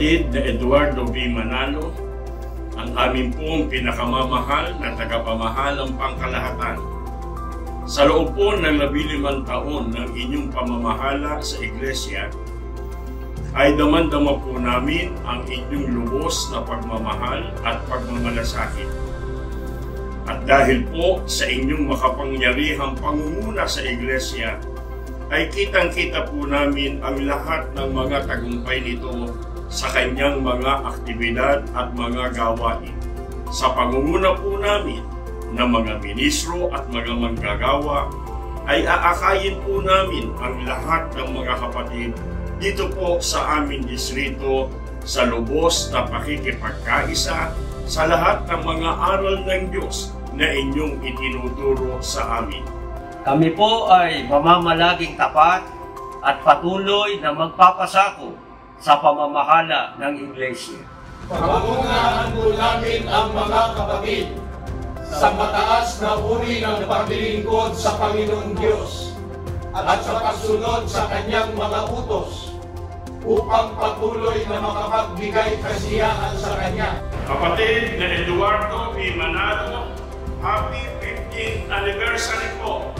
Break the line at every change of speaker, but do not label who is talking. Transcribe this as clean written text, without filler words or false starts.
Kapatid na Eduardo V. Manalo, ang amin pong pinakamamahal na tagapamahalang pangkalahatan. Sa loob po ng 15 taon ng inyong pamamahala sa Iglesia, ay damang-dama po namin ang inyong lubos na pagmamahal at pagmamalasakit. At dahil po sa inyong makapangyarihang pangunguna sa Iglesia, ay kitang-kita po namin ang lahat ng mga tagumpay nito sa kanyang mga aktibidad at mga gawain. Sa pangunguna po namin ng mga ministro at mga manggagawa, ay aakayin po namin ang lahat ng mga kapatid dito po sa aming distrito sa lubos na pakikipagkaisa sa lahat ng mga aral ng Diyos na inyong itinuturo sa amin.
Kami po ay mamamalaging tapat at patuloy na magpapasako sa pamamahala ng Iglesia.
Pangungunahan po namin ang mga kapatid sa mataas na uri ng paglilingkod sa Panginoong Diyos at sa pagsunod sa Kanyang mga utos upang patuloy na makapagbigay kasiyahan sa Kanya.
Kapatid na Eduardo V. Manalo, Happy 15th Anniversary po!